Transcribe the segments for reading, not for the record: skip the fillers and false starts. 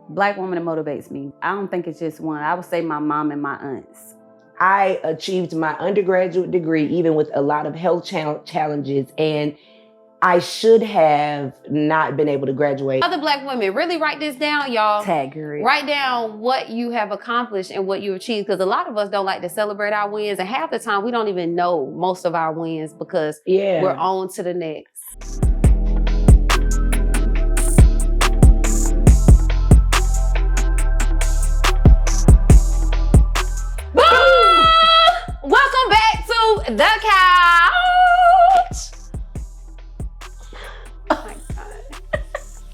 Black woman that motivates me. I don't think it's just one. I would say my mom and my aunts. I achieved my undergraduate degree even with a lot of health challenges, and I should have not been able to graduate. Other Black women, really write this down, y'all. Tag her. Write down what you have accomplished and what you achieved, because a lot of us don't like to celebrate our wins, and half the time we don't even know most of our wins because we're on to the next. Welcome back to the couch. Oh my God.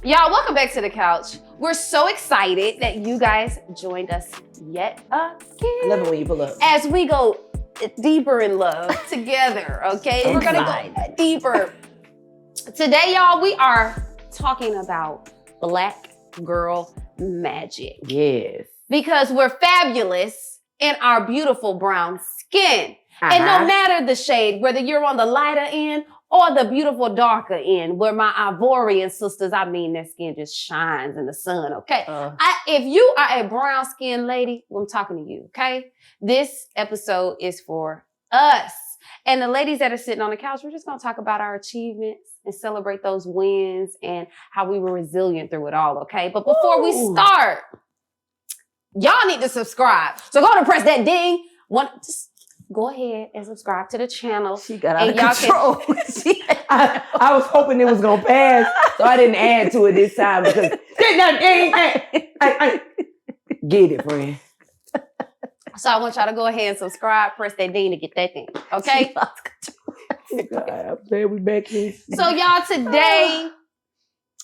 Y'all, welcome back to the couch. We're so excited that you guys joined us yet again. I love it when you pull up. As we go deeper in love together, okay? We're gonna go deeper. Today, y'all, we are talking about Black girl magic. Yes. Because we're fabulous in our beautiful brown skin. And no matter the shade, whether you're on the lighter end or the beautiful darker end, where my Ivorian sisters, I mean, their skin just shines in the sun, okay? If you are a brown skinned lady, well, I'm talking to you, okay? This episode is for us. And the ladies that are sitting on the couch, we're just gonna talk about our achievements and celebrate those wins and how we were resilient through it all, okay? But before we start, y'all need to subscribe. So go and press that ding. Just go ahead and subscribe to the channel. She got out of control. I was hoping it was going to pass, so I didn't add to it this time because get it, friend. So I want y'all to go ahead and subscribe, press that ding to get that thing, okay? God, I'm glad we back here. So y'all, today,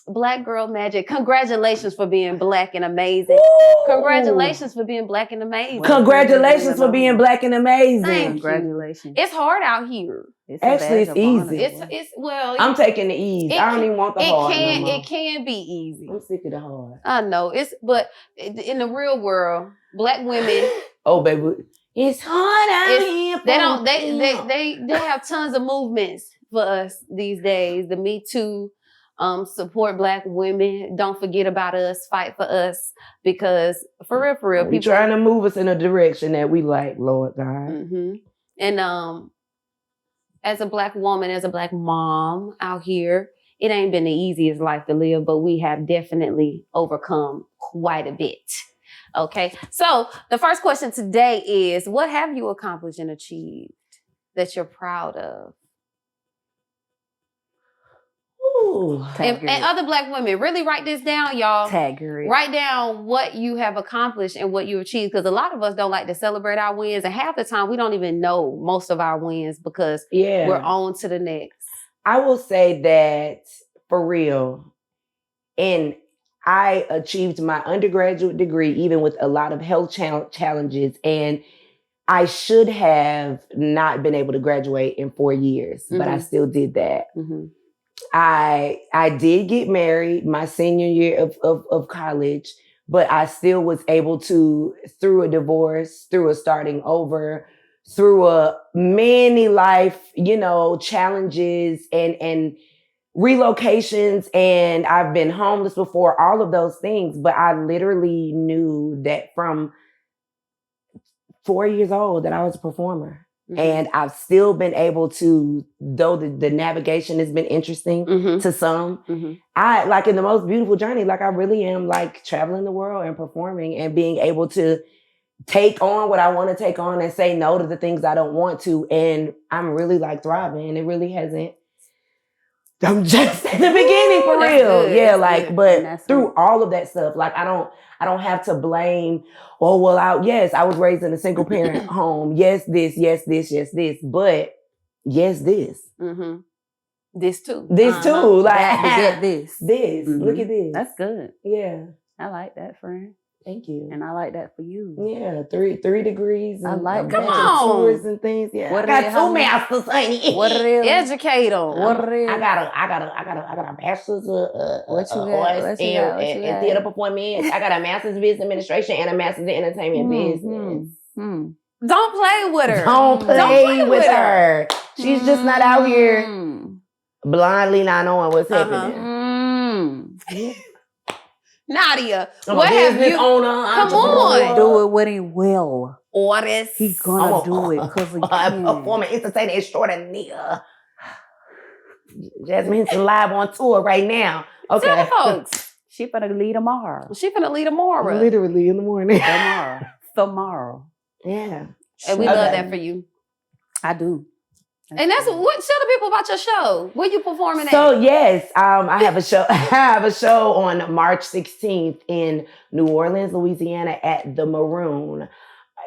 Black girl magic. Congratulations for being Black and amazing. Woo! Congratulations for being Black and amazing. Congratulations for being Black and amazing. Congratulations. It's hard out here. Actually, it's easy. It's well. I'm taking the ease. I don't even want the hard. It can be easy. I'm sick of the hard. I know but in the real world, Black women. Oh, baby, it's hard out here. They have tons of movements for us these days. The Me Too. Support Black women. Don't forget about us. Fight for us. Because for real, people trying to move us in a direction that we like, Lord God. Mm-hmm. And as a Black woman, as a Black mom out here, it ain't been the easiest life to live, but we have definitely overcome quite a bit. Okay, so the first question today is, what have you accomplished and achieved that you're proud of? And other Black women, really write this down, y'all. Tag her. Write down what you have accomplished and what you achieved, because a lot of us don't like to celebrate our wins, and half the time we don't even know most of our wins because we're on to the next. I will say that for real, and I achieved my undergraduate degree even with a lot of health challenges, and I should have not been able to graduate in 4 years, but I still did that. Mm-hmm. I did get married my senior year of college, but I still was able to, through a divorce, through a starting over, through a many life, challenges and relocations, and I've been homeless before, all of those things, but I literally knew that from 4 years old that I was a performer. Mm-hmm. And I've still been able to, though the navigation has been interesting to some, I like in the most beautiful journey, like I really am like traveling the world and performing and being able to take on what I want to take on and say no to the things I don't want to. And I'm really like thriving. It really hasn't. I'm just at the beginning for real. Good. Yeah, that's like, good. But through all of that stuff, like I don't have to blame, I was raised in a single parent home. Yes, this, but yes, this. Mm-hmm. This too. This too. Like, to get this. This. Mm-hmm. Look at this. That's good. Yeah. I like that, friend. Thank you. And I like that for you. Yeah, three degrees. I like a that. bunch of tours and things. Yeah, what I got 2 masters, honey. What it is? Educate them. What it is? I got a bachelor's in theater performance. I got a master's in business administration and a master's in entertainment business. Don't play with her. Don't play with her. She's just not out here blindly not knowing what's happening. Yeah. Nadia, I'm what a have business you? owner, Come entrepreneur. on. Do it when he will. Artist. He gonna do it because he can. Performer, entertainer extraordinaire. Jasmine's live on tour right now. Okay. Tell the folks. She finna leave tomorrow. She finna leave tomorrow. Literally in the morning. Tomorrow. Yeah. And we love that for you. I do. And that's what tell the people about your show. Where you performing at? So yes, I have a show. I have a show on March 16th in New Orleans, Louisiana at the Maroon.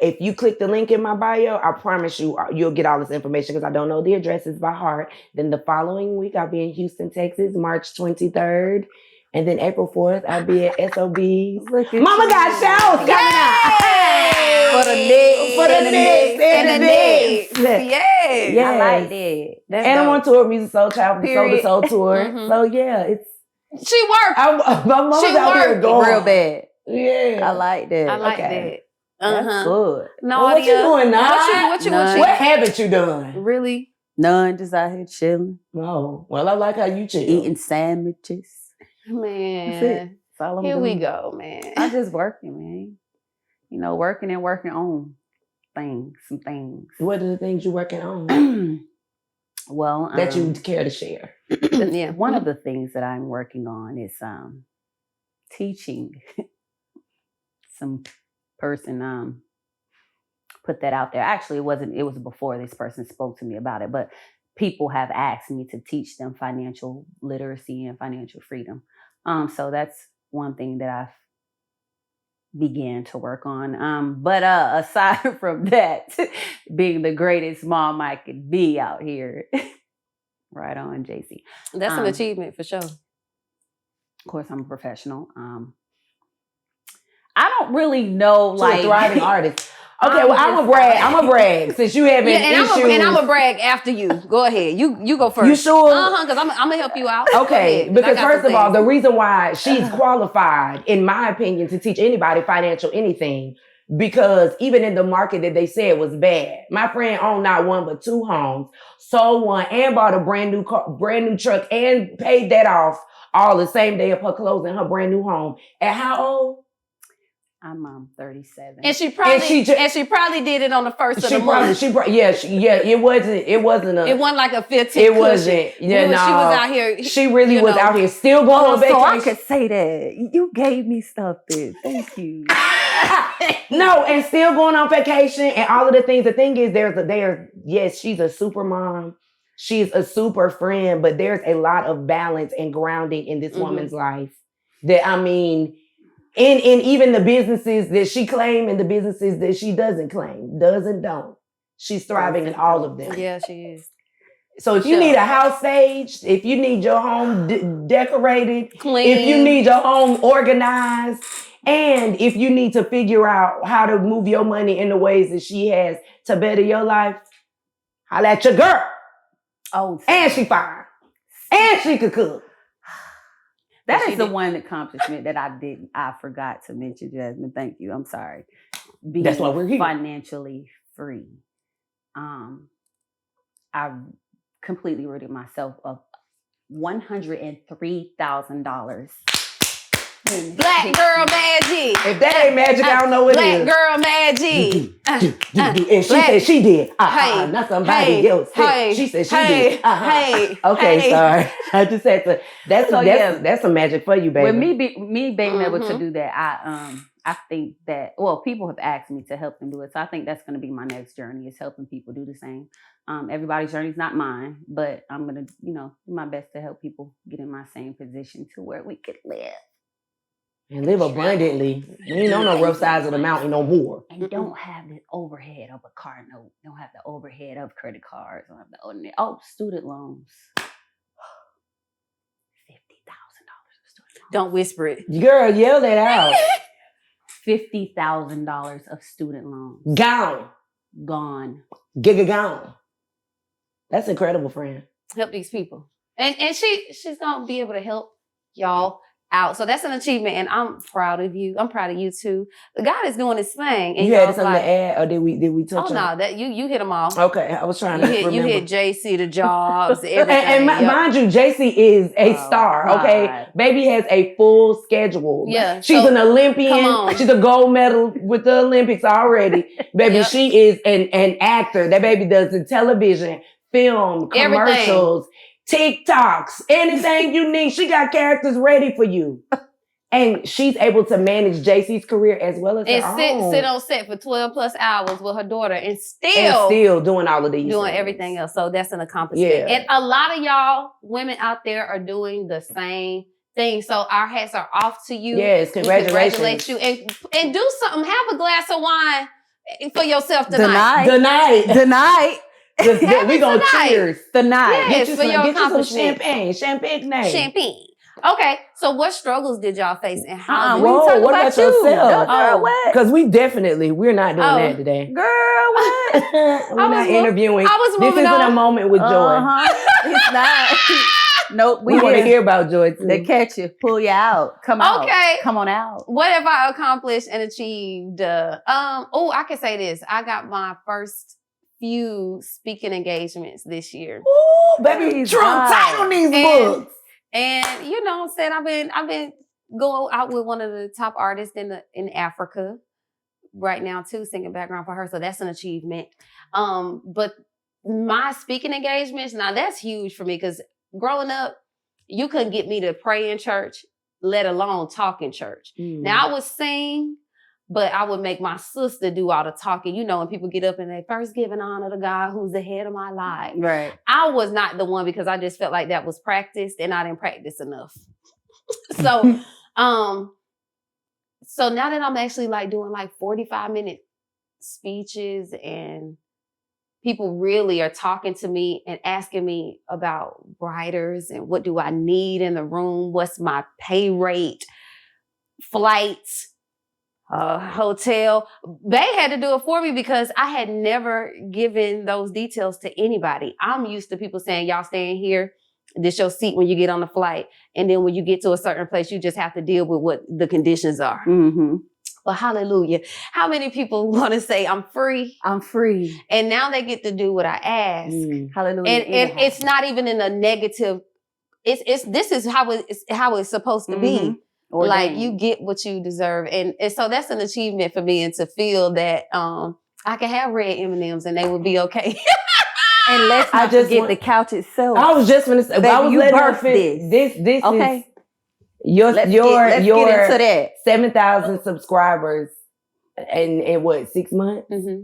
If you click the link in my bio, I promise you'll get all this information because I don't know the addresses by heart. Then the following week, I'll be in Houston, Texas, March 23rd. And then April 4th, I'll be at SOB's. Mama got shows coming out. For the next. Yeah. I like that. That's And I'm dope. on tour, Music Soul Child, Soul to Soul tour. Mhm. So yeah, She worked. my mama's She out here worked going. real bad. Yeah. I like that. I like Okay. that. That's good. Well, what you doing now? What you What haven't you done? Really? None, just out here chilling, Oh, well, I like how you chill. eating sandwiches. Man. That's it. That's all I'm Here doing. we go, man. I'm just working, man. You know, working and working on some things. What are the things you're working on Well, that you care to share? Yeah. one of the things that I'm working on is teaching some person put that out there. Actually, it was before this person spoke to me about it, but people have asked me to teach them financial literacy and financial freedom. So that's one thing that I've began to work on. But aside from that, being the greatest mom I could be out here, right on, JC. That's an achievement for sure. Of course, I'm a professional. I don't really know, So a thriving artist. Okay, well, I'm a brag since you have issues. And I'm a brag after you. Go ahead. You go first. You sure? Because I'm gonna help you out. Okay, Go ahead, because I got first some of all, things. the reason why she's qualified, in my opinion, to teach anybody financial anything, because even in the market that they said was bad, my friend owned not one but 2 homes, sold one, and bought a brand new truck, and paid that off all the same day of her closing her brand new home. At how old? I'm 37. And she probably did it on the first of the month. It wasn't It wasn't like a 15. It wasn't. Yeah, no. She was out here. She really was out here still going on vacation. So I could say that you gave me something. Thank you. No, and still going on vacation and all of the things. The thing is, yes, she's a super mom. She's a super friend, but there's a lot of balance and grounding in this woman's life. That, I mean, in even the businesses that she claims and the businesses that she doesn't claim, don't. She's thriving in all of them. Yeah, she is. So if you need a house staged, if you need your home decorated, clean, if you need your home organized, and if you need to figure out how to move your money in the ways that she has to better your life, holla at your girl. Oh, and she fine. And she could cook. That is the one accomplishment that I forgot to mention, Jasmine. Thank you. I'm sorry. That's why we're here. Financially free. I completely rid myself of $103,000. Black girl magic. If that ain't magic, I don't know what Black is. girl magic. And she said she did. Not somebody else. She said she did. Okay, sorry. I just had to. That's some magic for you, baby. With me being able to do that, I think that, well, people have asked me to help them do it. So I think that's going to be my next journey, is helping people do the same. Everybody's journey is not mine, but I'm going to, do my best to help people get in my same position to where we could live. And live abundantly. You ain't on the rough sides of the mountain no more. And don't have the overhead of a car note. Don't have the overhead of credit cards. Don't have the student loans. $50,000 of student loans. Don't whisper it. Girl, yell that out. $50,000 of student loans. Gone. Giga gone. That's incredible, friend. Help these people. And she's gonna be able to help y'all out. So that's an achievement, and I'm proud of you. I'm proud of you too. God is doing his thing. You had something to add, or did we touch on? Oh no, that you hit them all. Okay, I was trying to remember. You hit JC, the jobs, everything. and mind you, JC is a star. God. Okay, baby has a full schedule. Yeah, she's an Olympian. come on. She's a gold medal with the Olympics already. Baby, Yep. she is an actor. That baby does the television, film, commercials, TikToks, anything you need. She got characters ready for you. And she's able to manage JC's career as well as her own. Sit on set for 12 plus hours with her daughter and still doing all of these doing things. Everything else. So that's an accomplishment. Yeah. And a lot of y'all women out there are doing the same thing. So our hats are off to you. Yes, congratulations. We congratulate you. And do something. Have a glass of wine for yourself tonight. Tonight. We gonna cheers tonight. Yes, get for your some accomplishment. Champagne. Okay, so what struggles did y'all face and how? We talk what about about you. yourself? Girl, what? Because we're not doing that today. Girl, what? We're not interviewing. I was moving This isn't on. a moment with joy. It's not. Nope. We want to hear about joy too. They catch you, pull you out. Come out. Okay. Come on out. What have I accomplished and achieved? I can say this. I got my first few speaking engagements this year. Ooh, baby, Trump tight on these books. And you know what I'm saying? I've been going out with one of the top artists in Africa right now too, singing background for her. So that's an achievement. But my speaking engagements, now that's huge for me because growing up, you couldn't get me to pray in church, let alone talk in church. Now I would sing, but I would make my sister do all the talking. You know, when people get up and they first giving honor to God, who's the head of my life. Right. I was not the one because I just felt like that was practiced and I didn't practice enough. So now that I'm actually like doing like 45-minute speeches and people really are talking to me and asking me about writers and what do I need in the room? What's my pay rate? Flights? Hotel. They had to do it for me because I had never given those details to anybody. I'm used to people saying, y'all staying here. This your seat when you get on the flight. And then when you get to a certain place, you just have to deal with what the conditions are. Mm-hmm. Well, hallelujah. How many people want to say I'm free? I'm free. And now they get to do what I ask. Hallelujah. And it's not even in a negative. This is how it's supposed to be. Ordained. Like you get what you deserve. And so that's an achievement for me, and to feel that I can have red M&Ms and they would be okay. And let's not forget the couch itself. I was just going to say, baby, I was you letting her birthed fit. This okay. is your get into that. 7,000 subscribers in what, 6 months? Mm-hmm.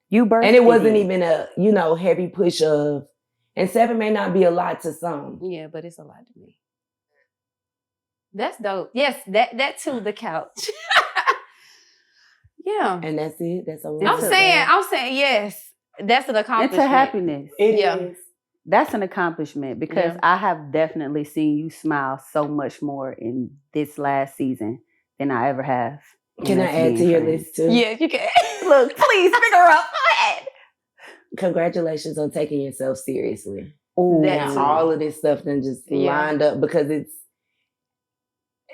You birthed and it wasn't even a heavy push of, and 7 may not be a lot to some. Yeah, but it's a lot to me. That's dope. Yes, that too, the couch. Yeah. And that's it. That's all. I'm saying yes. That's an accomplishment. It's a happiness. It is. That's an accomplishment because I have definitely seen you smile so much more in this last season than I ever have. Can I add to your list too? Yeah, you can. Look, please pick her up. Go ahead. Congratulations on taking yourself seriously. Oh, That's all of this stuff then just lined up because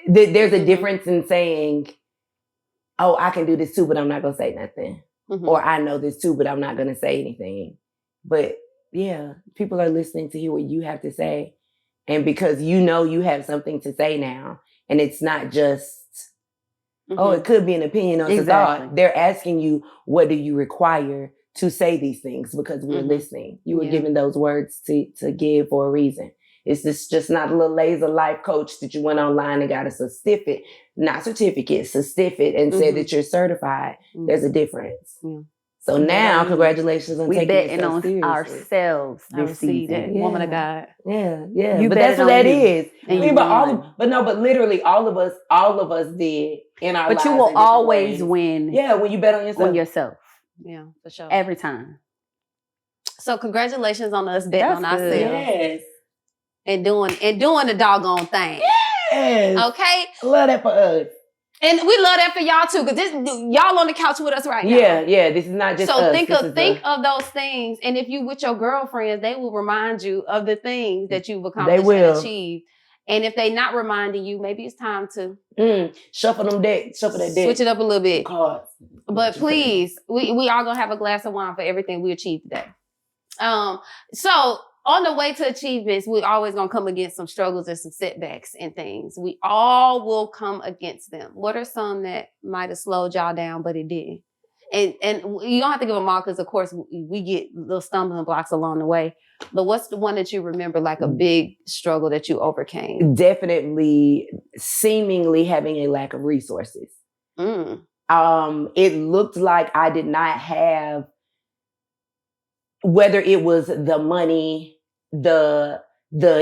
there's a difference in saying, oh, I can do this too, but I'm not going to say nothing. Mm-hmm. Or I know this too, but I'm not going to say anything. But yeah, people are listening to hear what you have to say. And because you have something to say now, and it's not just, it could be an opinion on the thought. They're asking you, what do you require to say these things? Because we're listening. You were given those words to give for a reason. It's just not a little laser life coach that you went online and got a certificate, certificate, and said that you're certified. There's a difference. So now, congratulations on taking yourself seriously. Ourselves this season. Woman of God. Yeah. You but that's what that is. But literally all of us did in our lives. But you will always win. Yeah, when you bet on yourself. Yeah, for sure. Every time. So congratulations on us betting on ourselves. Yes. And doing the doggone thing. Yes. Okay? Love that for us. And we love that for y'all too, because y'all on the couch with us right now. Yeah. This is not just so us. think of those things, and if you with your girlfriends, they will remind you of the things that you've accomplished and achieved. And if they not reminding you, maybe it's time to shuffle that deck. Switch it up a little bit. Cards. But please, we all gonna have a glass of wine for everything we achieved today. So on the way to achievements, we always gonna come against some struggles and some setbacks and things. We all will come against them. What are some that might have slowed y'all down, but it didn't? And you don't have to give them all because, of course, we get little stumbling blocks along the way. But what's the one that you remember, like a big struggle that you overcame? Definitely seemingly having a lack of resources. It looked like I did not have, whether it was the money, the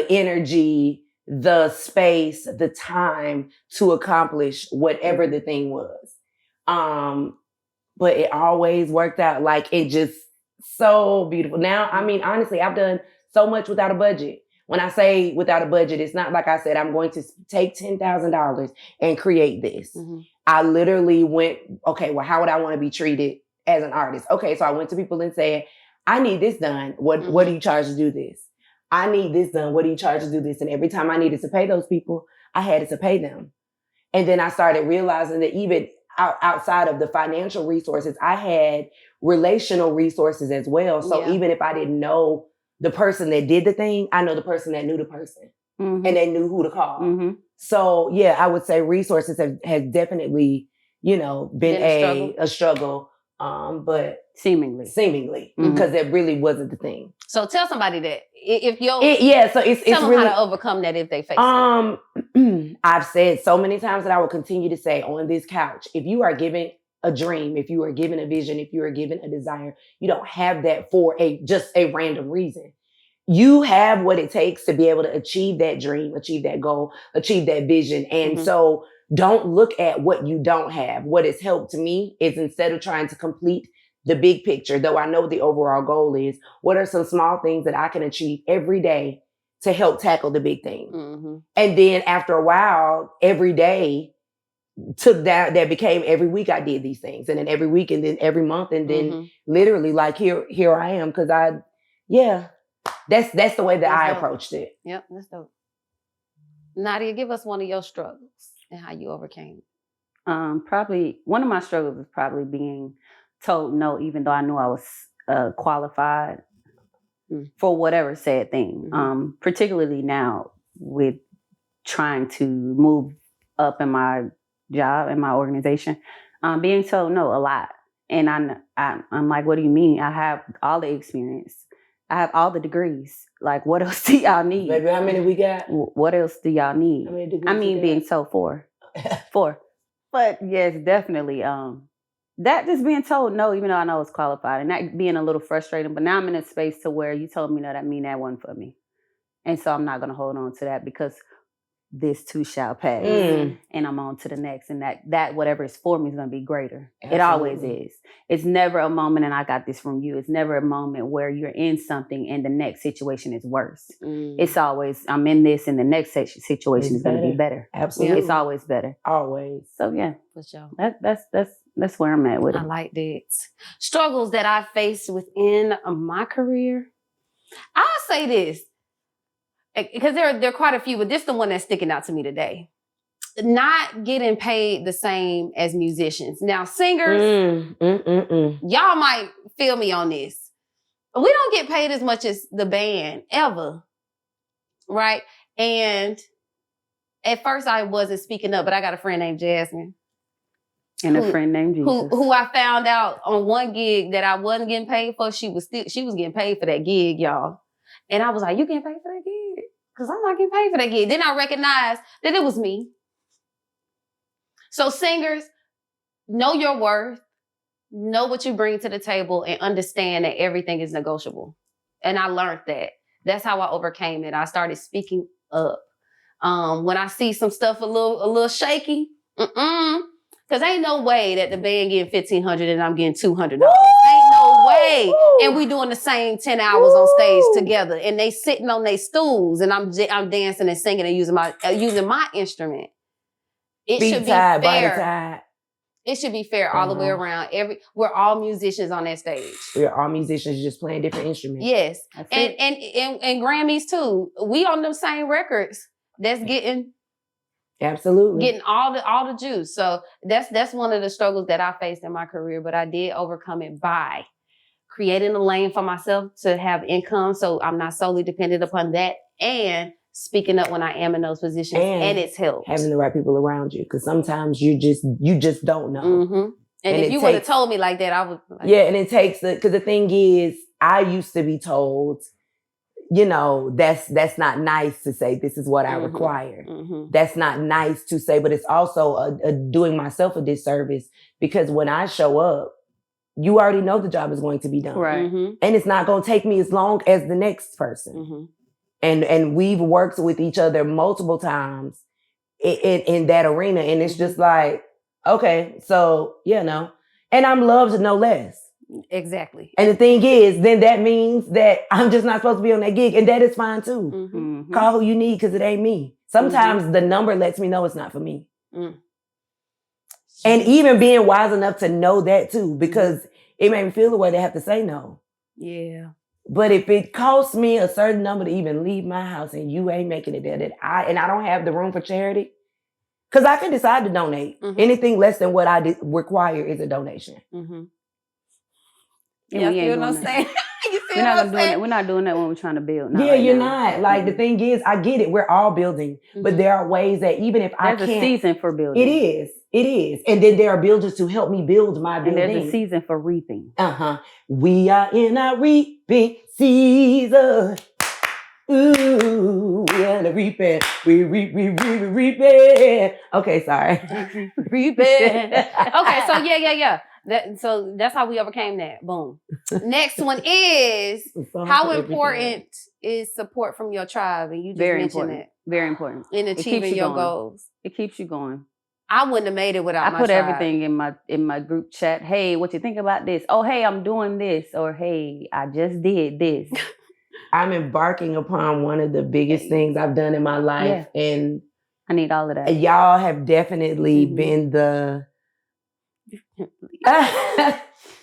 energy, the space, the time to accomplish whatever the thing was. But it always worked out. Like, it just so beautiful. Now, I mean, honestly, I've done so much without a budget. When I say without a budget, it's not like I said, I'm going to take $10,000 and create this. I literally went, okay, well, how would I want to be treated as an artist? Okay, so I went to people and said, I need this done. What do you charge to do this? I need this done. What do you charge to do this? And every time I needed to pay those people, I had to pay them. And then I started realizing that even outside of the financial resources, I had relational resources as well. So even if I didn't know the person that did the thing, I know the person that knew the person and they knew who to call. So yeah, I would say resources have definitely, been a struggle. But seemingly, because that really wasn't the thing. So tell somebody that if so it's tell them really how to overcome that if they face it. I've said so many times that I will continue to say on this couch, if you are given a dream, if you are given a vision, if you are given a desire, you don't have that for just a random reason. You have what it takes to be able to achieve that dream, achieve that goal, achieve that vision. And so don't look at what you don't have. What has helped me is, instead of trying to complete the big picture, though I know the overall goal is, what are some small things that I can achieve every day to help tackle the big thing? And then after a while, every day took that became every week I did these things. And then every week, and then every month, and then literally like here I am. Cause that's the way that I approached it. Yep, that's dope. Nadia, give us one of your struggles and how you overcame it. Probably one of my struggles was probably being told no, even though I knew I was qualified for whatever said thing. Particularly now with trying to move up in my job and my organization, being told no a lot. And I'm like, what do you mean? I have all the experience. I have all the degrees. Like, what else do y'all need? Baby, how many we got? What else do y'all need? How many degrees I mean, being told 4. But yes, definitely. That just being told no, even though I know I was qualified, and that being a little frustrating. But now I'm in a space to where you told me no, that mean that wasn't for me. And so I'm not going to hold on to that, because this too shall pass, and I'm on to the next, and that whatever is for me is going to be greater. Absolutely. It always is. It's never a moment, and I got this from you, it's never a moment where you're in something and the next situation is worse. It's always, I'm in this, and the next situation is going to be better. Absolutely. It's always better. Always. So yeah, for sure. That's where I'm at with it. I like that. Struggles that I faced within my career. I'll say this, because there are quite a few, but this is the one that's sticking out to me today. Not getting paid the same as musicians. Now, singers, y'all might feel me on this. We don't get paid as much as the band ever, right? And at first I wasn't speaking up, but I got a friend named Jasmine. And a friend named Jesus. Who I found out on one gig that I wasn't getting paid for. She was getting paid for that gig, y'all. And I was like, you getting paid for that gig? Because I'm not getting paid for that gig. Then I recognized that it was me. So singers, know your worth, know what you bring to the table, and understand that everything is negotiable. And I learned that. That's how I overcame it. I started speaking up. When I see some stuff a little shaky, because ain't no way that the band getting $1,500 and I'm getting $200. Ain't no way. And we doing the same 10 hours on stage together, and they sitting on their stools, and I'm dancing and singing and using my instrument. It should be fair. It should be fair all the way around. We're all musicians on that stage. We're all musicians just playing different instruments. Yes. And Grammys too. We on them same records. that's getting Absolutely. all the juice. So that's one of the struggles that I faced in my career, but I did overcome it by creating a lane for myself to have income, so I'm not solely dependent upon that, and speaking up when I am in those positions, and it's helped. Having the right people around you, because sometimes you just don't know. Mm-hmm. And if you would have told me like that, I would. And it takes because the thing is, I used to be told, that's not nice to say. This is what I require. Mm-hmm. That's not nice to say, but it's also doing myself a disservice, because when I show up, you already know the job is going to be done. Right. Mm-hmm. And it's not going to take me as long as the next person. Mm-hmm. And we've worked with each other multiple times in that arena. And it's just like, okay, so, and I'm loved no less. Exactly. And the thing is, then that means that I'm just not supposed to be on that gig. And that is fine too. Mm-hmm. Call who you need, because it ain't me. Sometimes the number lets me know it's not for me. Mm. And even being wise enough to know that too, because it made me feel the way they have to say no. Yeah. But if it costs me a certain number to even leave my house and you ain't making it there, and I don't have the room for charity, because I can decide to donate. Anything less than what I require is a donation. Mm-hmm. Yeah, we ain't doing that. We're not doing that when we're trying to build. You're not. Like, the thing is, I get it. We're all building. But there are ways that even if I can't. There's a season for building. It is. And then there are builders to help me build my building. And there's a season for reaping. We are in our reaping season. Ooh, we are the reaping. We reaping. Okay, sorry. Reaping. Okay, so yeah. So that's how we overcame that. Boom. Next one is, how important is support from your tribe? And you just mentioned it. Very important. In achieving your goals. It keeps you going. I wouldn't have made it without my tribe. I put everything in my group chat. Hey, what you think about this? Oh, hey, I'm doing this. Or hey, I just did this. I'm embarking upon one of the biggest things I've done in my life. Yeah. And I need all of that. Y'all have definitely been the...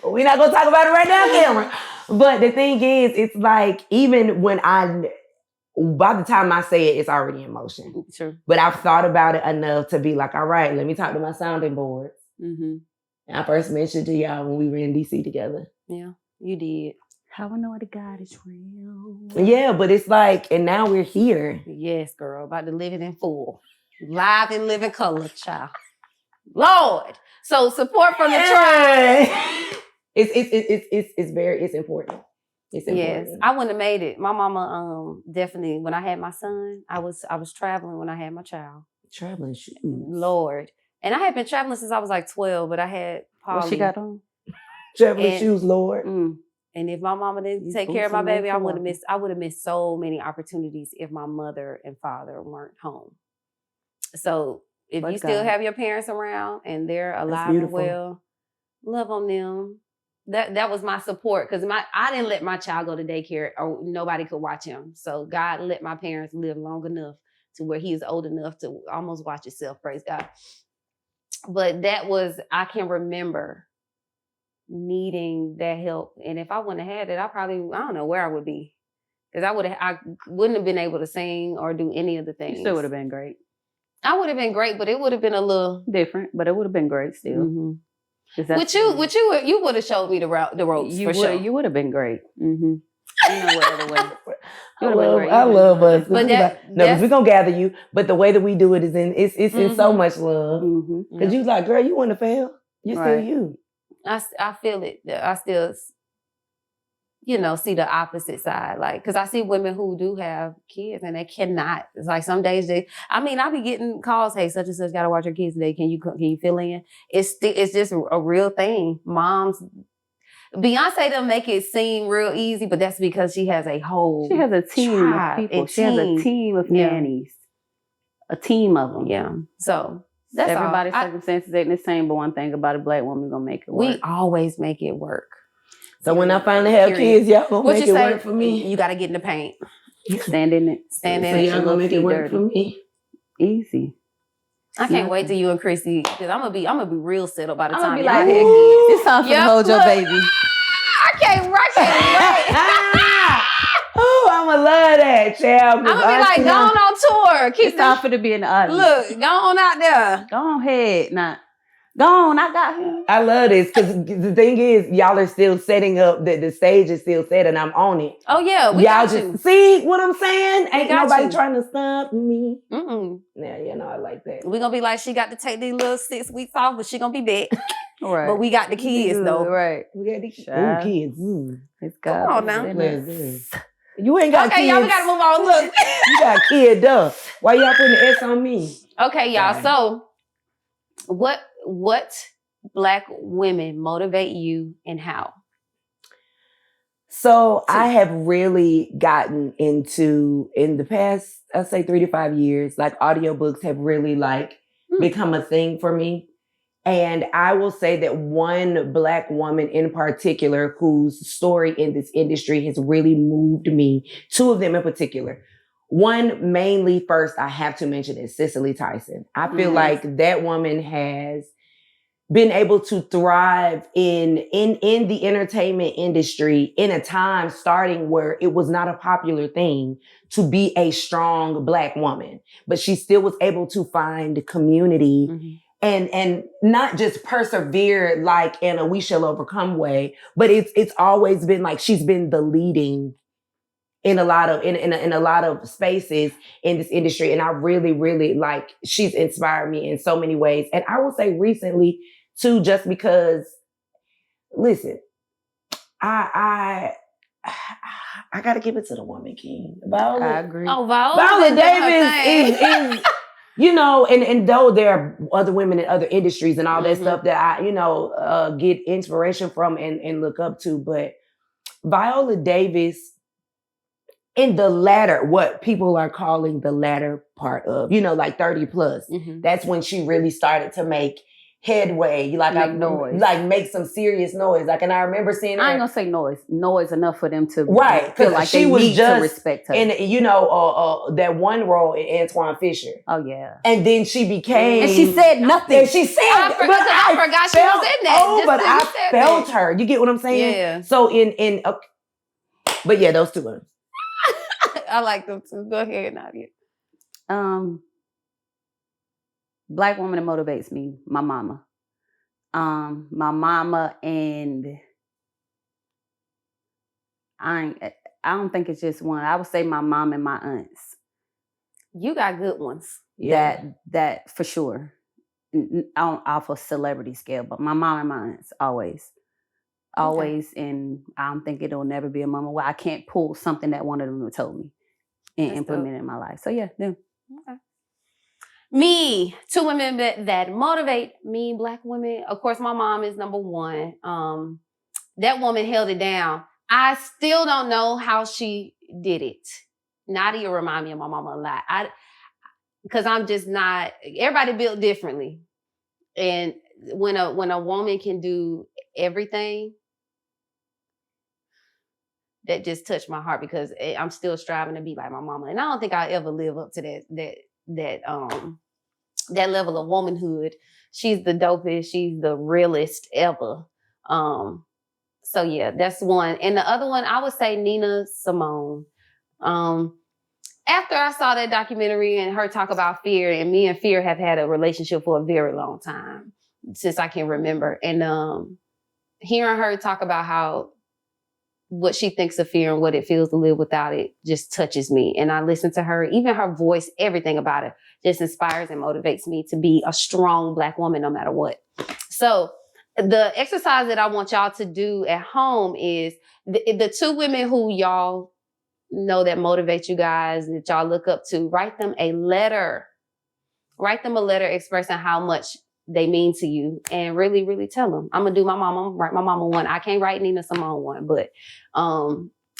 We're not going to talk about it right now, camera. But the thing is, it's like, even when by the time I say it, it's already in motion. True. But I've thought about it enough to be like, all right, let me talk to my sounding boards. Mm-hmm. And I first mentioned to y'all when we were in DC together. Yeah, you did. How I know the God is real. Yeah, but it's like, and now we're here. Yes, girl, about to live it in full. Live and live in color, child. Lord. So support from the tribe. It's important. It's important. Yes, I wouldn't have made it. My mama, definitely, when I had my son, I was traveling when I had my child. Traveling shoes. Lord. And I had been traveling since I was like 12, but I had Polly. What she got on? Traveling shoes, Lord. And if my mama didn't take care of my baby, I would have missed so many opportunities if my mother and father weren't home. So if you still have your parents around and they're alive and well, love on them. That was my support, because I didn't let my child go to daycare or nobody could watch him. So God let my parents live long enough to where he is old enough to almost watch himself, praise God. But I can remember needing that help. And if I wouldn't have had it, I don't know where I would be. Because I wouldn't have been able to sing or do any of the things. You still would have been great. I would have been great, but it would have been a little different, but it would have been great still. Mm-hmm. You would have showed me the ropes for sure. You would have been great. Mm-hmm. You know what other way. I love us. But because we're gonna gather you. But the way that we do it is in so much love. Because you like, girl, you want to fail? You're still you. I feel it. I still, see the opposite side. Like, because I see women who do have kids and they cannot. It's like some days I be getting calls, hey, such and such got to watch your kids today. Can you fill in? It's just a real thing. Moms, Beyonce don't make it seem real easy, but that's because she has a team of people. She has a team of nannies. A team of them. Yeah. So that's everybody's circumstances ain't the same, but one thing about a Black woman, gonna make it work. We always make it work. So when I finally have kids, y'all gonna make it work for me. You gotta get in the paint. Stand in it. So y'all gonna make it work for me. Easy. I can't wait till you and Chrissy, because I'm gonna be real settled by the time y'all have kids. It's time to hold your baby. I can't wait. Oh, I'm I'ma love that, child. I'm gonna be like, go on tour. Keep It's time for to be in the audience. Look, go on out there. Go on ahead. Now, go on. I got him. I love this because the thing is, y'all are still setting up, the stage is still set and I'm on it. Oh, yeah. We y'all got just you. see what I'm saying? Ain't got nobody you. trying to stop me. Mm-mm. Yeah, you know, I like that. We're going to be like, she got to take these little 6 weeks off, but she going to be back. Right. But we got the kids, though. Right. We got the kids. Let's go. Come on now. You ain't got kids. Okay, y'all, we got to move on. Look. You got kids, duh. Why y'all putting the S on me? Okay, y'all. So what Black women motivate you and how? So I have really gotten into, in the past, I'd say 3 to 5 years, like audiobooks have really become a thing for me. And I will say that one Black woman in particular whose story in this industry has really moved me, 2 of them in particular. One mainly first I have to mention is Cicely Tyson. I feel like that woman has been able to thrive in the entertainment industry in a time starting where it was not a popular thing to be a strong Black woman, but she still was able to find community and not just persevere like in a we shall overcome way, but it's always been like she's been the leading in a lot of spaces in this industry. And I really, really she's inspired me in so many ways. And I will say recently too, just because, listen, I gotta give it to the woman king. I agree. Oh, Viola Davis is you know, and though there are other women in other industries and all that stuff that I, get inspiration from and look up to, but Viola Davis in the latter, what people are calling the latter part of, 30 plus, that's when she really started to make headway, make some serious noise. And I remember seeing her. I ain't gonna say noise enough for them to feel like she was just to respect her. And that one role in Antoine Fisher. Oh yeah. And then she became, and she said nothing. And she said, I forgot she was in that. Oh, but I felt her. You get what I'm saying? Yeah. So but yeah, those 2 ones. I like them too. Go ahead, Nadia. Black woman that motivates me, my mama. My mama, and I don't think it's just one. I would say my mom and my aunts. You got good ones. Yeah. That for sure. Off a celebrity scale, but my mom and my aunts always. And I don't think it'll never be a moment where I can't pull something that one of them told me and implement it in my life. So yeah, them. Okay. Me, 2 women that motivate me, Black women. Of course, my mom is number 1. That woman held it down. I still don't know how she did it. Nadia remind me of my mama a lot. Because I'm just not. Everybody built differently, and when a woman can do everything, that just touched my heart because I'm still striving to be like my mama, and I don't think I'll ever live up to that level of womanhood. She's the dopest. She's the realest ever. So yeah, that's one. And the other one, I would say Nina Simone. After I saw that documentary and her talk about fear, and me and fear have had a relationship for a very long time, since I can remember. And hearing her talk about what she thinks of fear and what it feels to live without it just touches me. And I listen to her, even her voice, everything about it just inspires and motivates me to be a strong Black woman no matter what. So the exercise that I want y'all to do at home is the 2 women who y'all know that motivate you guys, that y'all look up to, write them a letter. Write them a letter expressing how much they mean to you, and really, really tell them. I'm gonna do my mama, write my mama one. I can't write Nina Simone one, but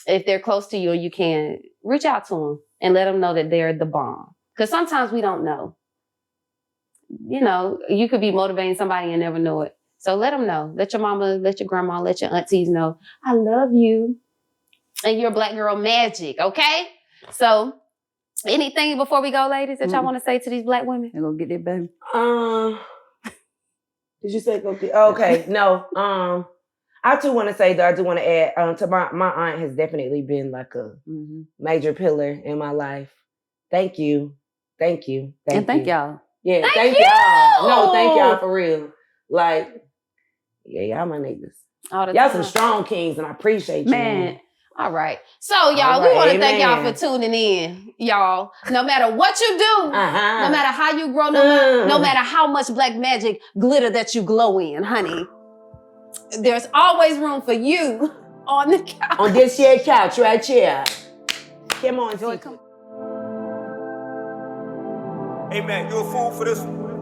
if they're close to you, you can reach out to them and let them know that they're the bomb. Because sometimes we don't know. You could be motivating somebody and never know it. So let them know. Let your mama, let your grandma, let your aunties know, I love you. And you're Black girl magic, okay? So anything before we go, ladies, that y'all want to say to these Black women? They're gonna get their baby. Did you say go get? Okay, no. I too want to say though, I do want to add to my aunt has definitely been like a major pillar in my life. Thank you. Thank you. And thank y'all. Yeah, thank you. y'all. No, thank y'all for real. Like, yeah, y'all my niggas. Y'all some strong kings, and I appreciate you. Man. All right. So, y'all, we want to thank y'all for tuning in, y'all. No matter what you do, no matter how you grow, no matter how much black magic glitter that you glow in, honey, there's always room for you on the couch. On this here couch right here. Come on, Joy, come. Hey, man, you a fool for this one?